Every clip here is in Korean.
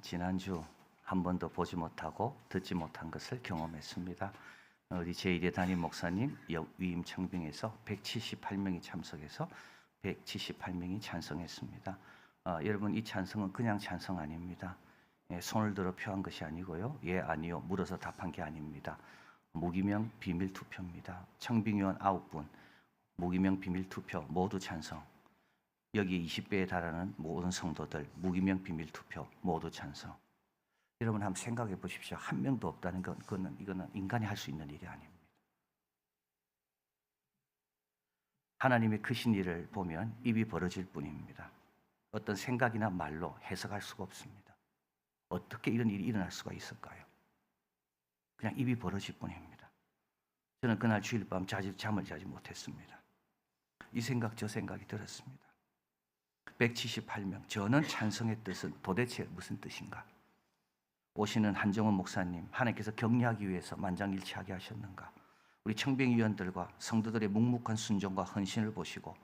지난주 한 번도 보지 못하고 듣지 못한 것을 경험했습니다. 우리 제1의 담임 목사님 위임 청빙에서 178명이 참석해서 178명이 찬성했습니다. 여러분, 이 찬성은 그냥 찬성 아닙니다. 손을 들어 표한 것이 아니고요. 예, 아니요 물어서 답한 게 아닙니다. 무기명 비밀 투표입니다. 청빙위원 9분, 무기명 비밀 투표 모두 찬성. 여기 20배에 달하는 모든 성도들 무기명 비밀 투표 모두 찬성. 여러분 한번 생각해 보십시오. 한 명도 없다는 건 이거는 인간이 할 수 있는 일이 아닙니다. 하나님의 크신 일을 보면 입이 벌어질 뿐입니다. 어떤 생각이나 말로 해석할 수가 없습니다. 어떻게 이런 일이 일어날 수가 있을까요? 그냥 입이 벌어질 뿐입니다. 저는 그날 주일 밤 잠을 자지 못했습니다. 이 생각 저 생각이 들었습니다. 178명, 저는 찬성의 뜻은 도대체 무슨 뜻인가? 오시는 한정원 목사님, 하나님께서 격려하기 위해서 만장일치하게 하셨는가? 우리 청빙위원들과 성도들의 묵묵한 순종과 헌신을 보시고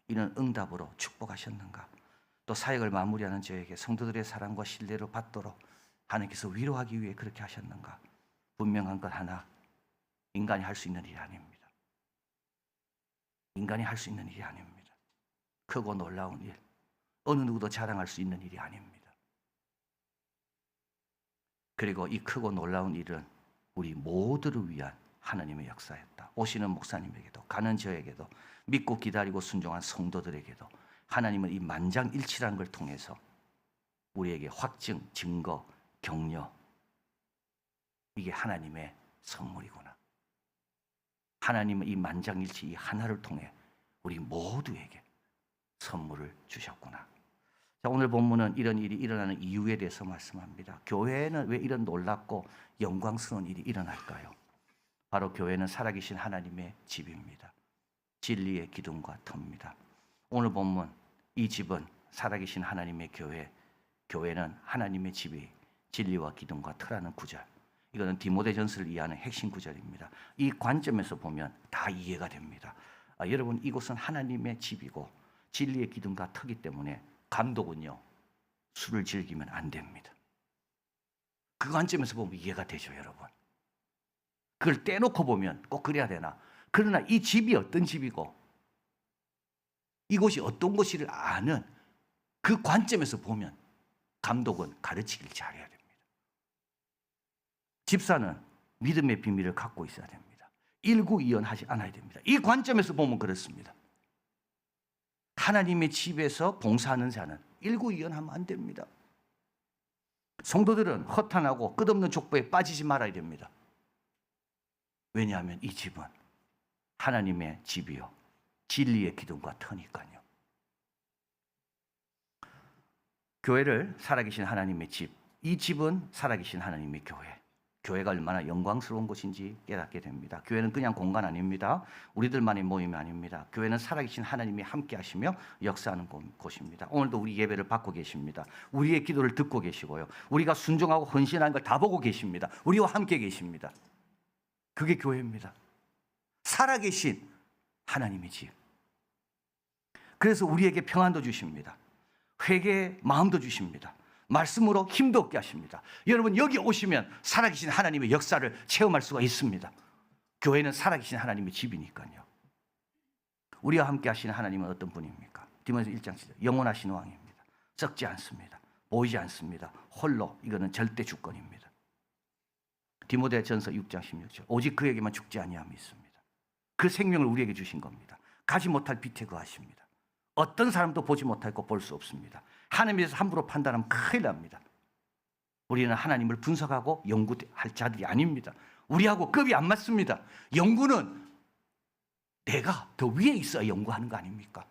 이는 응답으로 축복하셨는가? 또 사역을 마무리하는 저에게 성도들의 사랑과 신뢰를 받도록 하나님께서 위로하기 위해 그렇게 하셨는가? 분명한 것 하나, 인간이 할 수 있는 일이 아닙니다. 인간이 할 수 있는 일이 아닙니다. 크고 놀라운 일, 어느 누구도 자랑할 수 있는 일이 아닙니다. 그리고 이 크고 놀라운 일은 우리 모두를 위한 하나님의 역사였다. 오시는 목사님에게도, 가는 저에게도, 믿고 기다리고 순종한 성도들에게도 하나님은 이 만장일치라는 걸 통해서 우리에게 확증, 증거, 격려, 이게 하나님의 선물이구나. 하나님은 이 만장일치 이 하나를 통해 우리 모두에게 선물을 주셨구나. 자, 오늘 본문은 이런 일이 일어나는 이유에 대해서 말씀합니다. 교회에는 왜 이런 놀랍고 영광스러운 일이 일어날까요? 바로 교회는 살아계신 하나님의 집입니다. 진리의 기둥과 터입니다. 오늘 본문 이 집은 살아계신 하나님의 교회, 교회는 하나님의 집이 진리와 기둥과 터라는 구절. 이거는 디모데전서를 이해하는 핵심 구절입니다. 이 관점에서 보면 다 이해가 됩니다. 여러분, 이곳은 하나님의 집이고 진리의 기둥과 터기 때문에 감독은요, 술을 즐기면 안 됩니다. 그 관점에서 보면 이해가 되죠, 여러분. 그걸 떼놓고 보면 꼭 그래야 되나? 그러나 이 집이 어떤 집이고 이곳이 어떤 곳이를 아는 그 관점에서 보면 감독은 가르치길 잘해야 됩니다. 집사는 믿음의 비밀을 갖고 있어야 됩니다. 일구이연하지 않아야 됩니다. 이 관점에서 보면 그렇습니다. 하나님의 집에서 봉사하는 자는 일구이연하면 안 됩니다. 성도들은 허탄하고 끝없는 족보에 빠지지 말아야 됩니다. 왜냐하면 이 집은 하나님의 집이요, 진리의 기둥과 터니까요. 교회를 살아계신 하나님의 집, 이 집은 살아계신 하나님의 교회. 교회가 얼마나 영광스러운 곳인지 깨닫게 됩니다. 교회는 그냥 공간 아닙니다. 우리들만의 모임이 아닙니다. 교회는 살아계신 하나님이 함께 하시며 역사하는 곳입니다. 오늘도 우리 예배를 받고 계십니다. 우리의 기도를 듣고 계시고요. 우리가 순종하고 헌신하는 걸 다 보고 계십니다. 우리와 함께 계십니다. 그게 교회입니다. 살아계신 하나님의 집. 그래서 우리에게 평안도 주십니다. 회개의 마음도 주십니다. 말씀으로 힘도 얻게 하십니다. 여러분, 여기 오시면 살아계신 하나님의 역사를 체험할 수가 있습니다. 교회는 살아계신 하나님의 집이니까요. 우리와 함께 하시는 하나님은 어떤 분입니까? 디모데서 1장 7절, 영원하신 왕입니다. 썩지 않습니다. 보이지 않습니다. 홀로, 이거는 절대 주권입니다. 디모데전서 6장 16절, 오직 그에게만 죽지 아니함이 있습니다. 그 생명을 우리에게 주신 겁니다. 가지 못할 빛에 거하십니다. 어떤 사람도 보지 못하고 볼 수 없습니다. 하나님에 대해서 함부로 판단하면 큰일 납니다. 우리는 하나님을 분석하고 연구할 자들이 아닙니다. 우리하고 급이 안 맞습니다. 연구는 내가 더 위에 있어야 연구하는 거 아닙니까?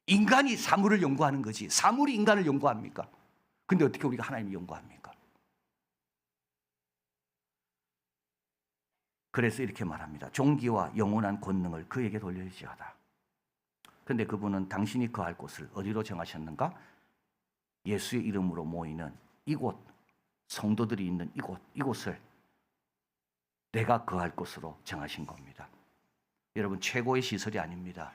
인간이 사물을 연구하는 거지 사물이 인간을 연구합니까? 근데 어떻게 우리가 하나님을 연구합니까? 그래서 이렇게 말합니다. 종기와 영원한 권능을 그에게 돌릴지어다. 그런데 그분은 당신이 거할 곳을 어디로 정하셨는가? 예수의 이름으로 모이는 이곳, 성도들이 있는 이곳을 내가 거할 곳으로 정하신 겁니다. 여러분, 최고의 시설이 아닙니다.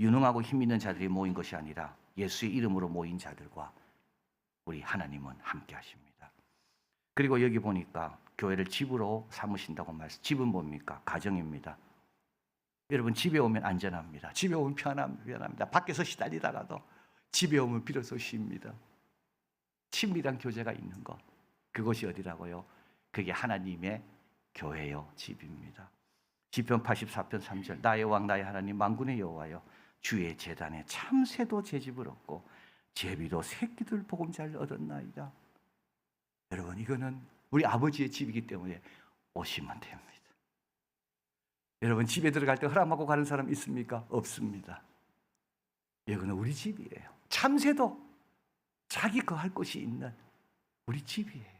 유능하고 힘 있는 자들이 모인 것이 아니라 예수의 이름으로 모인 자들과 우리 하나님은 함께 하십니다. 그리고 여기 보니까 교회를 집으로 삼으신다고 말씀. 집은 뭡니까? 가정입니다. 여러분 집에 오면 안전합니다. 집에 오면 편합니다. 밖에서 시달리다가도 집에 오면 비로소 쉽니다. 친밀한 교제가 있는 것. 그것이 어디라고요? 그게 하나님의 교회요, 집입니다. 시편 84편 3절 나의 왕 나의 하나님 만군의 여호와여 주의 제단에 참새도 제 집을 얻고 제비도 새끼들 보금자리를 얻었나이다. 여러분 이거는 우리 아버지의 집이기 때문에 오시면 됩니다. 여러분 집에 들어갈 때 허락 받고 가는 사람 있습니까? 없습니다. 이거는 우리 집이에요. 참새도 자기 거할 곳이 있는 우리 집이에요.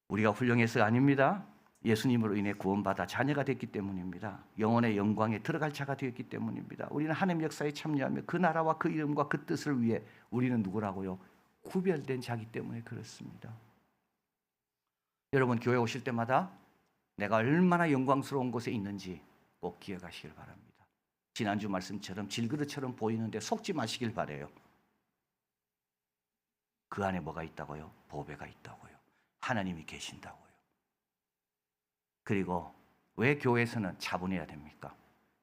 우리가 훌륭해서가 아닙니다. 예수님으로 인해 구원받아 자녀가 됐기 때문입니다. 영혼의 영광에 들어갈 자가 되었기 때문입니다. 우리는 하나님 역사에 참여하며 그 나라와 그 이름과 그 뜻을 위해 우리는 누구라고요? 구별된 자기 때문에 그렇습니다. 여러분 교회 오실 때마다 내가 얼마나 영광스러운 곳에 있는지 꼭 기억하시길 바랍니다. 지난주 말씀처럼 질그릇처럼 보이는데 속지 마시길 바라요. 그 안에 뭐가 있다고요? 보배가 있다고요. 하나님이 계신다고요. 그리고 왜 교회에서는 차분해야 됩니까?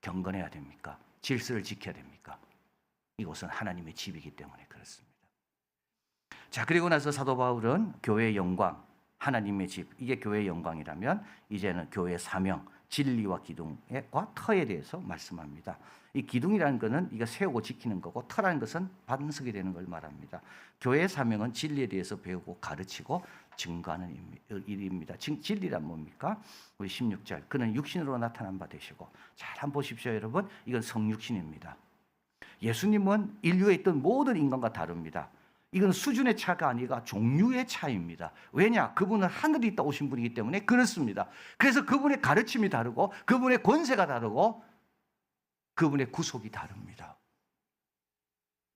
경건해야 됩니까? 질서를 지켜야 됩니까? 이곳은 하나님의 집이기 때문에 그렇습니다. 자, 그리고 나서 사도 바울은 교회의 영광, 하나님의 집, 이게 교회의 영광이라면 이제는 교회의 사명, 진리와 기둥과 터에 대해서 말씀합니다. 이 기둥이라는 것은 이거 세우고 지키는 거고 터라는 것은 반석이 되는 걸 말합니다. 교회의 사명은 진리에 대해서 배우고 가르치고 증거하는 일입니다. 진리란 뭡니까? 우리 16절 그는 육신으로 나타난 바 되시고 잘 한번 보십시오 여러분. 이건 성육신입니다. 예수님은 인류에 있던 모든 인간과 다릅니다. 이건 수준의 차가 아니라 종류의 차이입니다. 왜냐? 그분은 하늘에 있다 오신 분이기 때문에 그렇습니다. 그래서 그분의 가르침이 다르고 그분의 권세가 다르고 그분의 구속이 다릅니다.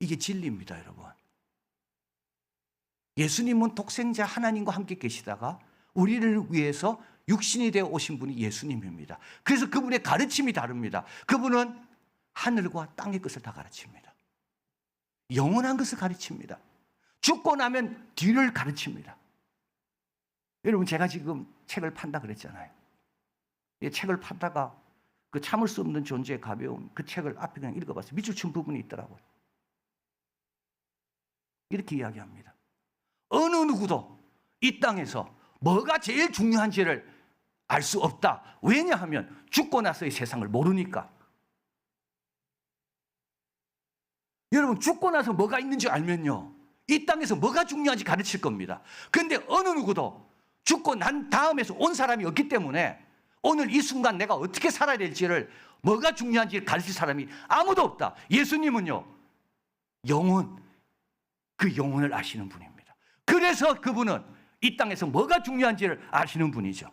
이게 진리입니다, 여러분. 예수님은 독생자 하나님과 함께 계시다가 우리를 위해서 육신이 되어 오신 분이 예수님입니다. 그래서 그분의 가르침이 다릅니다. 그분은 하늘과 땅의 것을 다 가르칩니다. 영원한 것을 가르칩니다. 죽고 나면 뒤를 가르칩니다. 여러분 제가 지금 책을 판다 그랬잖아요. 이 책을 판다가 그 참을 수 없는 존재의 가벼운 그 책을 앞에 그냥 읽어봤어요. 밑줄 친 부분이 있더라고요. 이렇게 이야기합니다. 어느 누구도 이 땅에서 뭐가 제일 중요한지를 알 수 없다. 왜냐하면 죽고 나서의 세상을 모르니까. 여러분 죽고 나서 뭐가 있는지 알면요. 이 땅에서 뭐가 중요한지 가르칠 겁니다. 그런데 어느 누구도 죽고 난 다음에서 온 사람이 없기 때문에 오늘 이 순간 내가 어떻게 살아야 될지를 뭐가 중요한지 가르칠 사람이 아무도 없다. 예수님은요. 영혼, 그 영혼을 아시는 분입니다. 그래서 그분은 이 땅에서 뭐가 중요한지를 아시는 분이죠.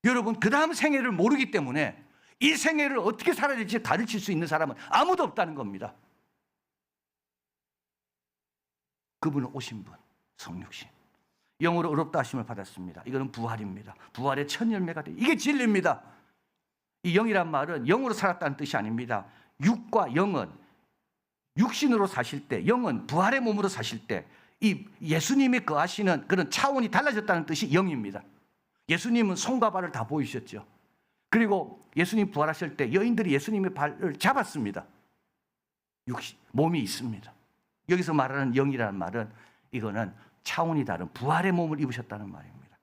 여러분 그 다음 생애를 모르기 때문에 이 생애를 어떻게 살아야 될지 가르칠 수 있는 사람은 아무도 없다는 겁니다. 그분은 오신 분, 성육신. 영으로 의롭다 하심을 받았습니다. 이거는 부활입니다. 부활의 첫 열매가 돼. 이게 진리입니다. 이 영이란 말은 영으로 살았다는 뜻이 아닙니다. 육과 영은 육신으로 사실 때, 영은 부활의 몸으로 사실 때, 이 예수님이 거하시는 그런 차원이 달라졌다는 뜻이 영입니다. 예수님은 손과 발을 다 보이셨죠. 그리고 예수님 부활하실 때 여인들이 예수님의 발을 잡았습니다. 육신, 몸이 있습니다. 여기서 말하는 영이라는 말은 이거는 차원이 다른 부활의 몸을 입으셨다는 말입니다.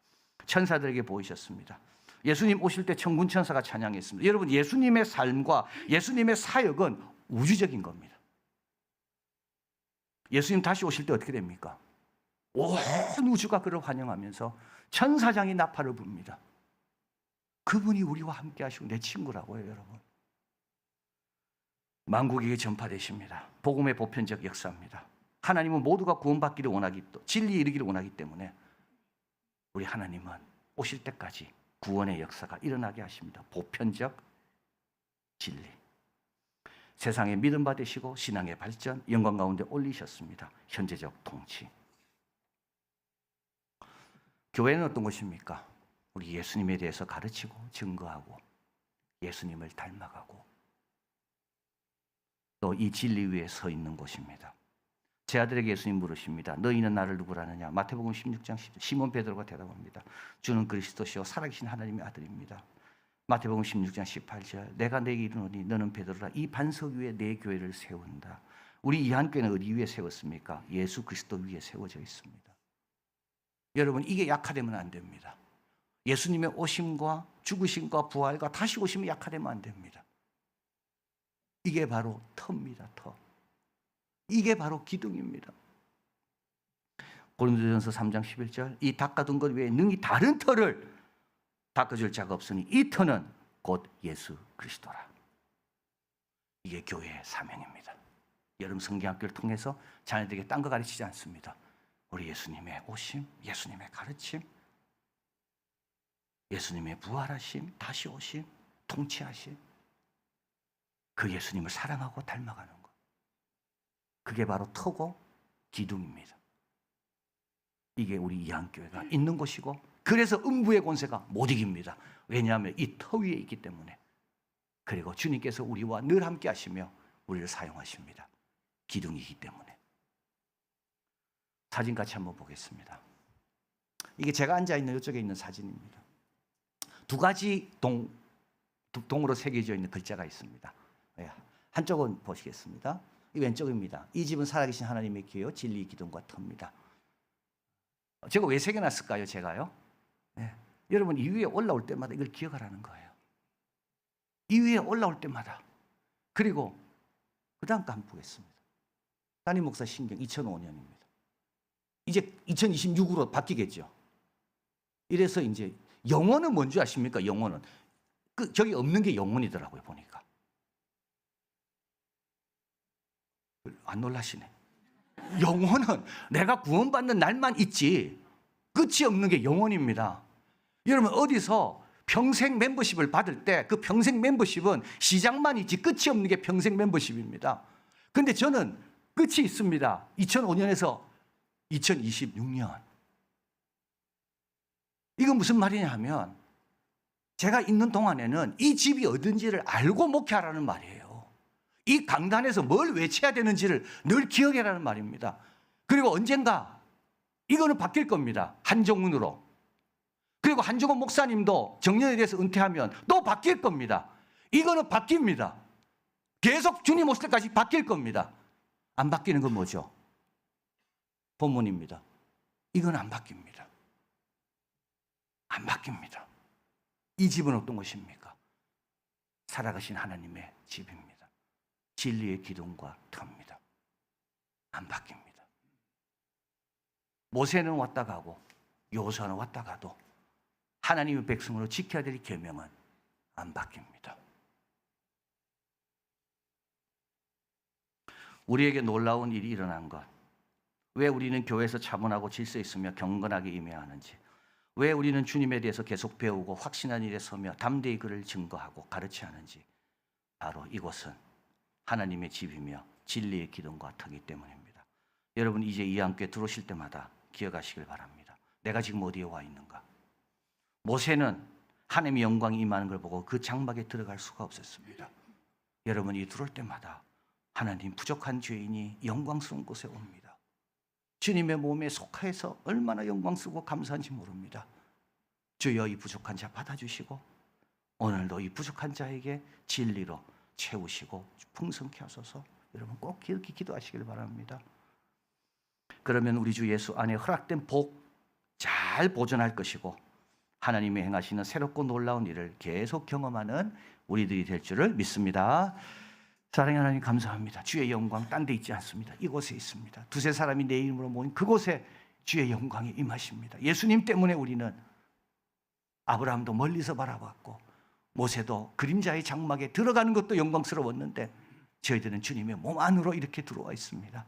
천사들에게 보이셨습니다. 예수님 오실 때 천군 천사가 찬양했습니다. 여러분 예수님의 삶과 예수님의 사역은 우주적인 겁니다. 예수님 다시 오실 때 어떻게 됩니까? 온 우주가 그를 환영하면서 천사장이 나팔을 붑니다. 그분이 우리와 함께 하시고 내 친구라고요, 여러분. 만국에게 전파되십니다. 복음의 보편적 역사입니다. 하나님은 모두가 구원받기를 원하기 또 진리에 이르기를 원하기 때문에 우리 하나님은 오실 때까지 구원의 역사가 일어나게 하십니다. 보편적 진리. 세상에 믿음 받으시고 신앙의 발전, 영광 가운데 올리셨습니다. 현재적 통치. 교회는 어떤 곳입니까? 우리 예수님에 대해서 가르치고 증거하고 예수님을 닮아가고 또 이 진리 위에 서 있는 곳입니다. 제 아들에게 예수님 물으십니다. 너희는 나를 누구라느냐? 마태복음 16장 10절 시몬 베드로가 대답합니다. 주는 그리스도시요 살아계신 하나님의 아들입니다. 마태복음 16장 18절 내가 내게 이르노니 너는 베드로라 이 반석 위에 내 교회를 세운다. 우리 이한교회는 어디 위에 세웠습니까? 예수 그리스도 위에 세워져 있습니다. 여러분 이게 약화되면 안 됩니다. 예수님의 오심과 죽으심과 부활과 다시 오심이 약화되면 안 됩니다. 이게 바로 터입니다. 터. 이게 바로 기둥입니다. 고린도전서 3장 11절 이 닦아둔 것 외에 능히 다른 터를 닦아줄 자가 없으니 이 터는 곧 예수 그리스도라. 이게 교회의 사명입니다. 여러분 성경학교를 통해서 자녀들에게 딴 거 가르치지 않습니다. 우리 예수님의 오심, 예수님의 가르침, 예수님의 부활하심, 다시 오심, 통치하심, 그 예수님을 사랑하고 닮아가는 것. 그게 바로 터고 기둥입니다. 이게 우리 이한교회가 있는 곳이고 그래서 음부의 권세가 못 이깁니다. 왜냐하면 이 터 위에 있기 때문에. 그리고 주님께서 우리와 늘 함께 하시며 우리를 사용하십니다. 기둥이기 때문에. 사진 같이 한번 보겠습니다. 이게 제가 앉아있는 이쪽에 있는 사진입니다. 두 가지 동으로 새겨져 있는 글자가 있습니다. 한쪽은 보시겠습니다. 이 왼쪽입니다. 이 집은 살아계신 하나님의 교회요 진리 기둥과 터입니다. 제가 왜 새겨놨을까요? 제가요? 네. 여러분 이 위에 올라올 때마다 이걸 기억하라는 거예요. 이 위에 올라올 때마다. 그리고 그 다음 거 한번 보겠습니다. 담임 목사 신경 2005년입니다. 이제 2026으로 바뀌겠죠. 이래서 이제 영혼은 뭔지 아십니까? 영혼은 저기 없는 게 영혼이더라고요. 보니까 안 놀라시네. 영혼은 내가 구원받는 날만 있지 끝이 없는 게 영혼입니다. 여러분 어디서 평생 멤버십을 받을 때 그 평생 멤버십은 시작만 있지 끝이 없는 게 평생 멤버십입니다. 그런데 저는 끝이 있습니다. 2005년에서 2026년. 이건 무슨 말이냐 하면 제가 있는 동안에는 이 집이 어딘지를 알고 목회하라는 말이에요. 이 강단에서 뭘 외쳐야 되는지를 늘 기억해라는 말입니다. 그리고 언젠가 이거는 바뀔 겁니다. 한정훈으로. 그리고 한정훈 목사님도 정년에 대해서 은퇴하면 또 바뀔 겁니다. 이거는 바뀝니다. 계속 주님 오실 때까지 바뀔 겁니다. 안 바뀌는 건 뭐죠? 본문입니다. 이건 안 바뀝니다. 안 바뀝니다. 이 집은 어떤 것입니까? 살아가신 하나님의 집입니다. 진리의 기둥과 터입니다. 안 바뀝니다. 모세는 왔다 가고 여호수아는 왔다 가도 하나님의 백성으로 지켜야 될 계명은 안 바뀝니다. 우리에게 놀라운 일이 일어난 것, 왜 우리는 교회에서 차분하고 질서 있으며 경건하게 임해야 하는지, 왜 우리는 주님에 대해서 계속 배우고 확신한 일에 서며 담대히 그를 증거하고 가르쳐야 하는지, 바로 이곳은 하나님의 집이며 진리의 기둥과 터이기 때문입니다. 여러분 이제 이 함께 들어오실 때마다 기억하시길 바랍니다. 내가 지금 어디에 와 있는가? 모세는 하나님의 영광이 임하는 걸 보고 그 장막에 들어갈 수가 없었습니다. 여러분이 들어올 때마다 하나님 부족한 죄인이 영광스러운 곳에 옵니다. 주님의 몸에 속해서 얼마나 영광스럽고 감사한지 모릅니다. 주여 이 부족한 자 받아주시고 오늘도 이 부족한 자에게 진리로 채우시고 풍성케 하소서. 여러분 꼭 이렇게 기도하시길 바랍니다. 그러면 우리 주 예수 안에 허락된 복 잘 보존할 것이고 하나님이 행하시는 새롭고 놀라운 일을 계속 경험하는 우리들이 될 줄을 믿습니다. 사랑하는 하나님 감사합니다. 주의 영광 딴 데 있지 않습니다. 이곳에 있습니다. 두세 사람이 내 이름으로 모인 그곳에 주의 영광이 임하십니다. 예수님 때문에 우리는 아브라함도 멀리서 바라봤고 모세도 그림자의 장막에 들어가는 것도 영광스러웠는데 저희들은 주님의 몸 안으로 이렇게 들어와 있습니다.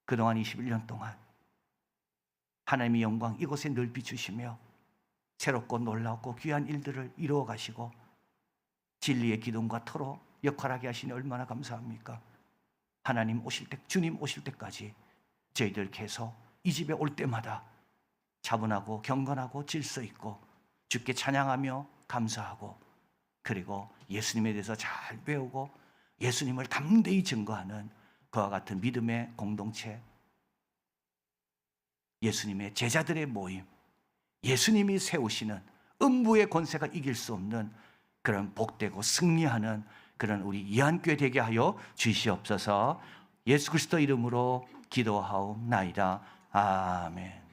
그동안 21년 동안 하나님의 영광 이곳에 늘 비추시며 새롭고 놀랍고 귀한 일들을 이루어 가시고 진리의 기둥과 터로 역할하게 하시니 얼마나 감사합니까? 하나님 오실 때, 주님 오실 때까지 저희들 계속 이 집에 올 때마다 차분하고 경건하고 질서 있고 주께 찬양하며 감사하고 그리고 예수님에 대해서 잘 배우고 예수님을 담대히 증거하는 그와 같은 믿음의 공동체, 예수님의 제자들의 모임, 예수님이 세우시는 음부의 권세가 이길 수 없는 그런 복되고 승리하는 그런 우리 이한교회 되게 하여 주시옵소서. 예수 그리스도 이름으로 기도하옵나이다. 아멘.